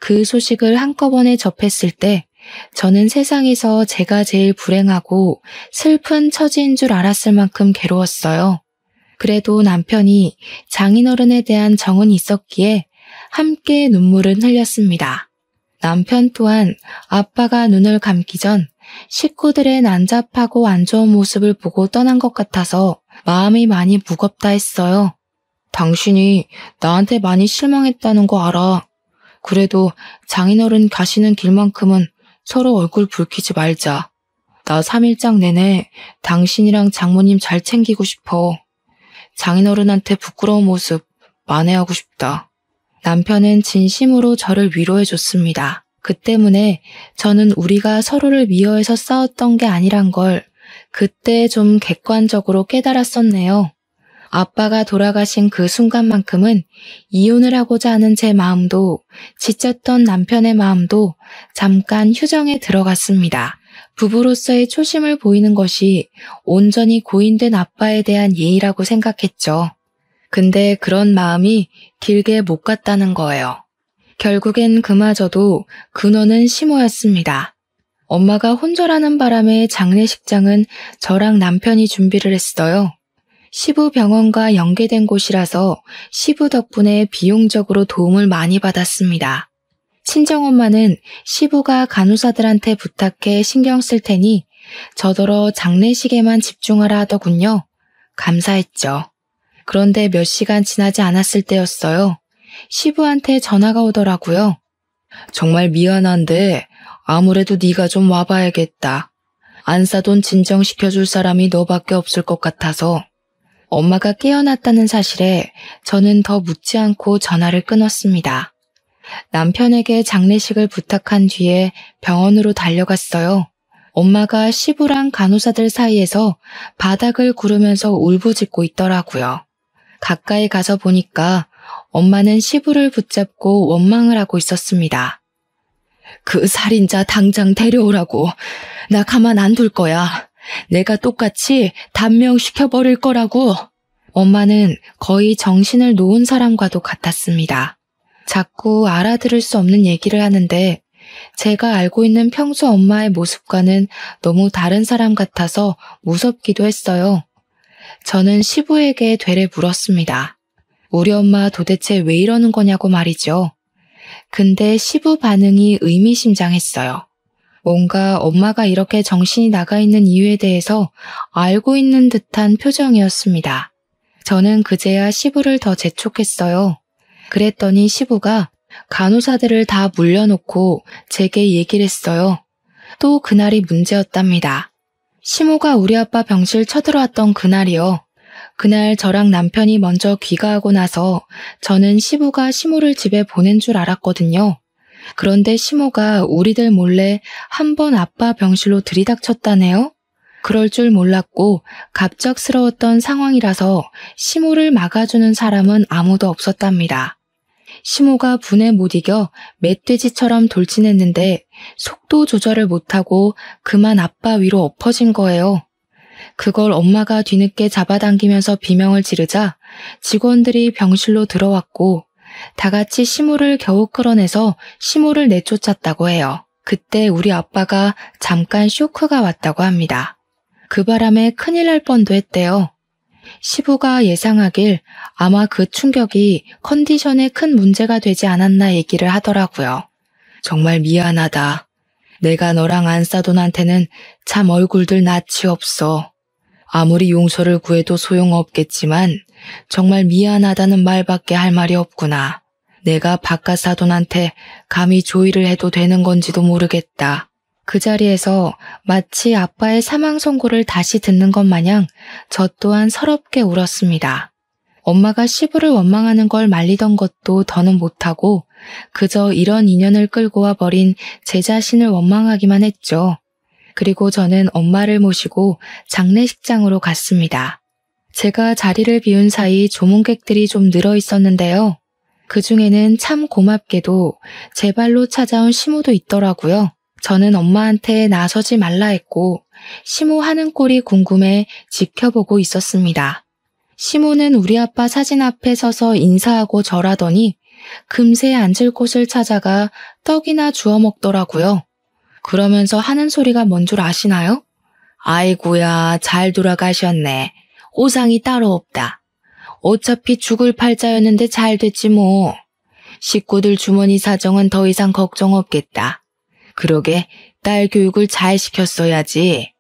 그 소식을 한꺼번에 접했을 때 저는 세상에서 제가 제일 불행하고 슬픈 처지인 줄 알았을 만큼 괴로웠어요. 그래도 남편이 장인어른에 대한 정은 있었기에 함께 눈물을 흘렸습니다. 남편 또한 아빠가 눈을 감기 전 식구들의 난잡하고 안 좋은 모습을 보고 떠난 것 같아서 마음이 많이 무겁다 했어요. 당신이 나한테 많이 실망했다는 거 알아. 그래도 장인어른 가시는 길만큼은 서로 얼굴 붉히지 말자. 나 3일장 내내 당신이랑 장모님 잘 챙기고 싶어. 장인어른한테 부끄러운 모습 만회하고 싶다. 남편은 진심으로 저를 위로해줬습니다. 그 때문에 저는 우리가 서로를 미워해서 싸웠던 게 아니란 걸 그때 좀 객관적으로 깨달았었네요. 아빠가 돌아가신 그 순간만큼은 이혼을 하고자 하는 제 마음도 지쳤던 남편의 마음도 잠깐 휴정에 들어갔습니다. 부부로서의 초심을 보이는 것이 온전히 고인된 아빠에 대한 예의라고 생각했죠. 근데 그런 마음이 길게 못 갔다는 거예요. 결국엔 그마저도 근원은 시모였습니다. 엄마가 혼절하는 바람에 장례식장은 저랑 남편이 준비를 했어요. 시부 병원과 연계된 곳이라서 시부 덕분에 비용적으로 도움을 많이 받았습니다. 친정엄마는 시부가 간호사들한테 부탁해 신경 쓸 테니 저더러 장례식에만 집중하라 하더군요. 감사했죠. 그런데 몇 시간 지나지 않았을 때였어요. 시부한테 전화가 오더라고요. 정말 미안한데 아무래도 네가 좀 와봐야겠다. 안사돈 진정시켜줄 사람이 너밖에 없을 것 같아서. 엄마가 깨어났다는 사실에 저는 더 묻지 않고 전화를 끊었습니다. 남편에게 장례식을 부탁한 뒤에 병원으로 달려갔어요. 엄마가 시부랑 간호사들 사이에서 바닥을 구르면서 울부짖고 있더라고요. 가까이 가서 보니까 엄마는 시부를 붙잡고 원망을 하고 있었습니다. 그 살인자 당장 데려오라고. 나 가만 안 둘 거야. 내가 똑같이 단명시켜버릴 거라고. 엄마는 거의 정신을 놓은 사람과도 같았습니다. 자꾸 알아들을 수 없는 얘기를 하는데 제가 알고 있는 평소 엄마의 모습과는 너무 다른 사람 같아서 무섭기도 했어요. 저는 시부에게 되레 물었습니다. 우리 엄마 도대체 왜 이러는 거냐고 말이죠. 근데 시부 반응이 의미심장했어요. 뭔가 엄마가 이렇게 정신이 나가 있는 이유에 대해서 알고 있는 듯한 표정이었습니다. 저는 그제야 시부를 더 재촉했어요. 그랬더니 시부가 간호사들을 다 물려놓고 제게 얘기를 했어요. 또 그날이 문제였답니다. 시모가 우리 아빠 병실 쳐들어왔던 그날이요. 그날 저랑 남편이 먼저 귀가하고 나서 저는 시부가 시모를 집에 보낸 줄 알았거든요. 그런데 시모가 우리들 몰래 한 번 아빠 병실로 들이닥쳤다네요. 그럴 줄 몰랐고 갑작스러웠던 상황이라서 시모를 막아주는 사람은 아무도 없었답니다. 시모가 분에 못 이겨 멧돼지처럼 돌진했는데 속도 조절을 못하고 그만 아빠 위로 엎어진 거예요. 그걸 엄마가 뒤늦게 잡아당기면서 비명을 지르자 직원들이 병실로 들어왔고 다 같이 시모를 겨우 끌어내서 시모를 내쫓았다고 해요. 그때 우리 아빠가 잠깐 쇼크가 왔다고 합니다. 그 바람에 큰일 날 뻔도 했대요. 시부가 예상하길 아마 그 충격이 컨디션에 큰 문제가 되지 않았나 얘기를 하더라고요. 정말 미안하다. 내가 너랑 안사돈한테는 참 얼굴들 낯이 없어. 아무리 용서를 구해도 소용없겠지만 정말 미안하다는 말밖에 할 말이 없구나. 내가 바깥 사돈한테 감히 조의를 해도 되는 건지도 모르겠다. 그 자리에서 마치 아빠의 사망 선고를 다시 듣는 것 마냥 저 또한 서럽게 울었습니다. 엄마가 시부를 원망하는 걸 말리던 것도 더는 못하고 그저 이런 인연을 끌고 와 버린 제 자신을 원망하기만 했죠. 그리고 저는 엄마를 모시고 장례식장으로 갔습니다. 제가 자리를 비운 사이 조문객들이 좀 늘어 있었는데요. 그 중에는 참 고맙게도 제 발로 찾아온 시모도 있더라고요. 저는 엄마한테 나서지 말라 했고 시모 하는 꼴이 궁금해 지켜보고 있었습니다. 시모는 우리 아빠 사진 앞에 서서 인사하고 절하더니 금세 앉을 곳을 찾아가 떡이나 주워 먹더라고요. 그러면서 하는 소리가 뭔 줄 아시나요? 아이고야, 잘 돌아가셨네. 오상이 따로 없다. 어차피 죽을 팔자였는데 잘 됐지 뭐. 식구들 주머니 사정은 더 이상 걱정 없겠다. 그러게 딸 교육을 잘 시켰어야지.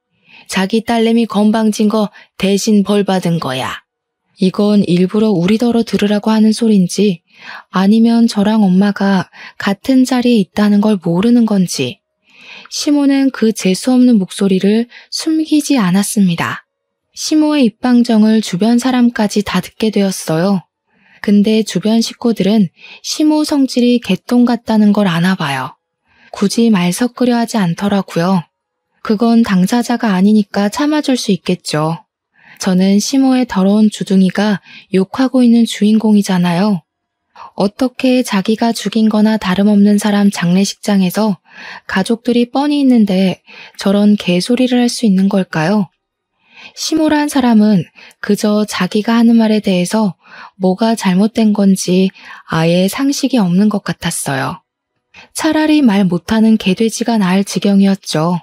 자기 딸내미 건방진 거 대신 벌 받은 거야. 이건 일부러 우리더러 들으라고 하는 소린지 아니면 저랑 엄마가 같은 자리에 있다는 걸 모르는 건지 시모는 그 재수없는 목소리를 숨기지 않았습니다. 시모의 입방정을 주변 사람까지 다 듣게 되었어요. 근데 주변 식구들은 시모 성질이 개똥 같다는 걸 아나 봐요. 굳이 말 섞으려 하지 않더라고요. 그건 당사자가 아니니까 참아줄 수 있겠죠. 저는 시모의 더러운 주둥이가 욕하고 있는 주인공이잖아요. 어떻게 자기가 죽인 거나 다름없는 사람 장례식장에서 가족들이 뻔히 있는데 저런 개소리를 할 수 있는 걸까요? 시모란 사람은 그저 자기가 하는 말에 대해서 뭐가 잘못된 건지 아예 상식이 없는 것 같았어요. 차라리 말 못하는 개돼지가 나을 지경이었죠.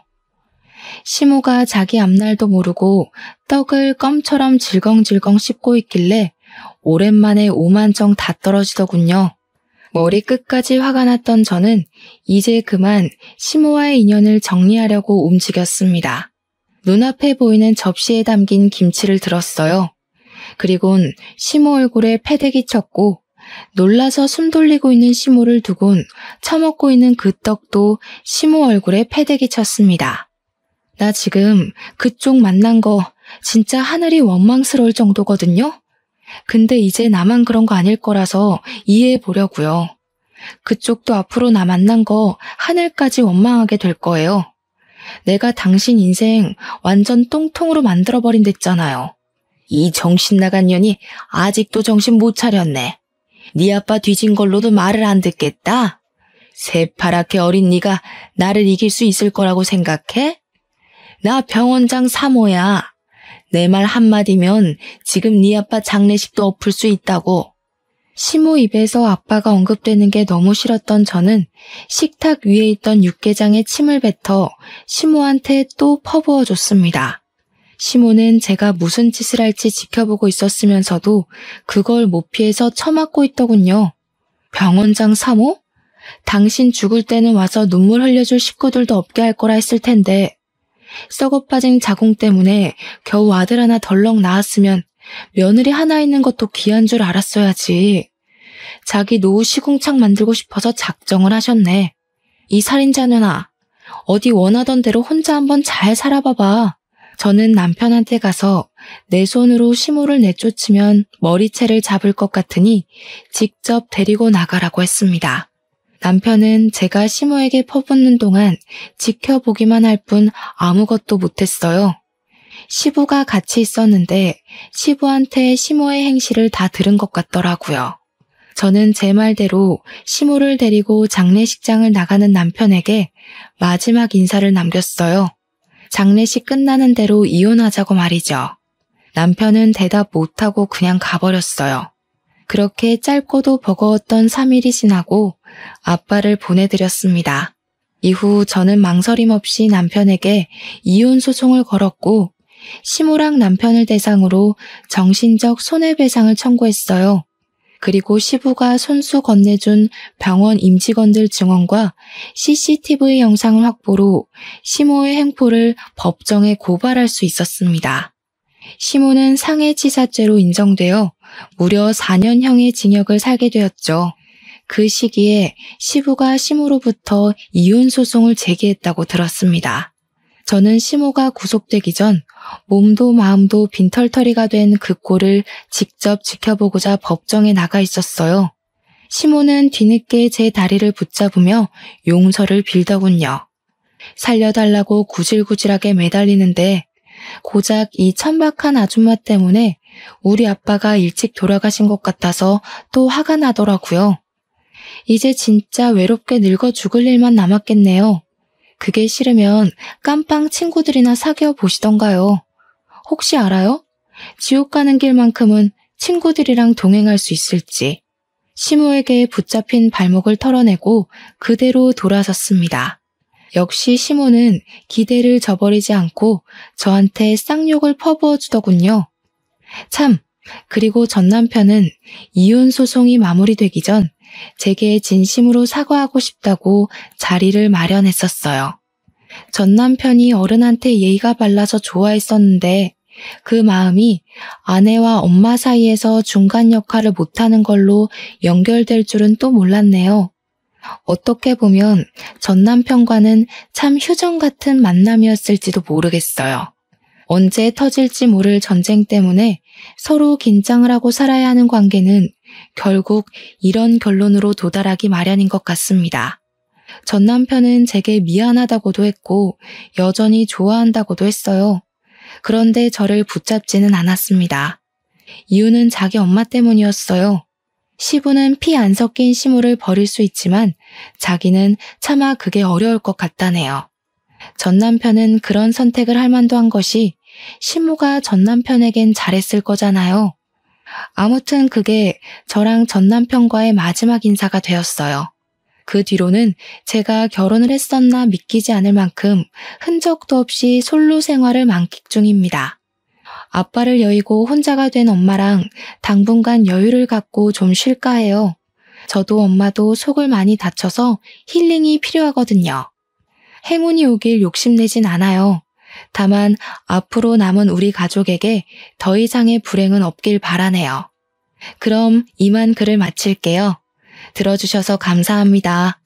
시모가 자기 앞날도 모르고 떡을 껌처럼 질겅질겅 씹고 있길래 오랜만에 오만정 다 떨어지더군요. 머리 끝까지 화가 났던 저는 이제 그만 시모와의 인연을 정리하려고 움직였습니다. 눈앞에 보이는 접시에 담긴 김치를 들었어요. 그리곤 시모 얼굴에 패대기 쳤고 놀라서 숨 돌리고 있는 시모를 두곤 처먹고 있는 그 떡도 시모 얼굴에 패대기 쳤습니다. 나 지금 그쪽 만난 거 진짜 하늘이 원망스러울 정도거든요. 근데 이제 나만 그런 거 아닐 거라서 이해해 보려고요. 그쪽도 앞으로 나 만난 거 하늘까지 원망하게 될 거예요. 내가 당신 인생 완전 똥통으로 만들어버린댔잖아요. 이 정신 나간 년이 아직도 정신 못 차렸네. 네 아빠 뒤진 걸로도 말을 안 듣겠다? 새파랗게 어린 네가 나를 이길 수 있을 거라고 생각해? 나 병원장 3호야. 내 말 한마디면 지금 네 아빠 장례식도 엎을 수 있다고. 시모 입에서 아빠가 언급되는 게 너무 싫었던 저는 식탁 위에 있던 육개장에 침을 뱉어 시모한테 또 퍼부어줬습니다. 시모는 제가 무슨 짓을 할지 지켜보고 있었으면서도 그걸 못 피해서 처맞고 있더군요. 병원장 3호? 당신 죽을 때는 와서 눈물 흘려줄 식구들도 없게 할 거라 했을 텐데 썩어 빠진 자궁 때문에 겨우 아들 하나 덜렁 낳았으면 며느리 하나 있는 것도 귀한 줄 알았어야지. 자기 노후 시궁창 만들고 싶어서 작정을 하셨네. 이 살인자녀나 어디 원하던 대로 혼자 한번 잘 살아봐봐. 저는 남편한테 가서 내 손으로 시모를 내쫓으면 머리채를 잡을 것 같으니 직접 데리고 나가라고 했습니다. 남편은 제가 시모에게 퍼붓는 동안 지켜보기만 할 뿐 아무것도 못했어요. 시부가 같이 있었는데 시부한테 시모의 행실을 다 들은 것 같더라고요. 저는 제 말대로 시모를 데리고 장례식장을 나가는 남편에게 마지막 인사를 남겼어요. 장례식 끝나는 대로 이혼하자고 말이죠. 남편은 대답 못하고 그냥 가버렸어요. 그렇게 짧고도 버거웠던 3일이 지나고 아빠를 보내드렸습니다. 이후 저는 망설임 없이 남편에게 이혼 소송을 걸었고 시모랑 남편을 대상으로 정신적 손해배상을 청구했어요. 그리고 시부가 손수 건네준 병원 임직원들 증언과 CCTV 영상을 확보로 시모의 행포를 법정에 고발할 수 있었습니다. 시모는 상해치사죄로 인정되어 무려 4년형의 징역을 살게 되었죠. 그 시기에 시부가 시모로부터 이혼 소송을 제기했다고 들었습니다. 저는 시모가 구속되기 전 몸도 마음도 빈털터리가 된 그 꼴을 직접 지켜보고자 법정에 나가 있었어요. 시모는 뒤늦게 제 다리를 붙잡으며 용서를 빌더군요. 살려달라고 구질구질하게 매달리는데 고작 이 천박한 아줌마 때문에 우리 아빠가 일찍 돌아가신 것 같아서 또 화가 나더라고요. 이제 진짜 외롭게 늙어 죽을 일만 남았겠네요. 그게 싫으면 깜빵 친구들이나 사귀어 보시던가요. 혹시 알아요? 지옥 가는 길만큼은 친구들이랑 동행할 수 있을지. 시모에게 붙잡힌 발목을 털어내고 그대로 돌아섰습니다. 역시 시모는 기대를 저버리지 않고 저한테 쌍욕을 퍼부어 주더군요. 참, 그리고 전 남편은 이혼 소송이 마무리되기 전 제게 진심으로 사과하고 싶다고 자리를 마련했었어요. 전 남편이 어른한테 예의가 발라서 좋아했었는데 그 마음이 아내와 엄마 사이에서 중간 역할을 못하는 걸로 연결될 줄은 또 몰랐네요. 어떻게 보면 전 남편과는 참 휴전 같은 만남이었을지도 모르겠어요. 언제 터질지 모를 전쟁 때문에 서로 긴장을 하고 살아야 하는 관계는 결국 이런 결론으로 도달하기 마련인 것 같습니다. 전 남편은 제게 미안하다고도 했고 여전히 좋아한다고도 했어요. 그런데 저를 붙잡지는 않았습니다. 이유는 자기 엄마 때문이었어요. 시부는 피 안 섞인 시모를 버릴 수 있지만 자기는 차마 그게 어려울 것 같다네요. 전 남편은 그런 선택을 할 만도 한 것이 시모가 전 남편에겐 잘했을 거잖아요. 아무튼 그게 저랑 전 남편과의 마지막 인사가 되었어요. 그 뒤로는 제가 결혼을 했었나 믿기지 않을 만큼 흔적도 없이 솔로 생활을 만끽 중입니다. 아빠를 여의고 혼자가 된 엄마랑 당분간 여유를 갖고 좀 쉴까 해요. 저도 엄마도 속을 많이 다쳐서 힐링이 필요하거든요. 행운이 오길 욕심내진 않아요. 다만 앞으로 남은 우리 가족에게 더 이상의 불행은 없길 바라네요. 그럼 이만 글을 마칠게요. 들어주셔서 감사합니다.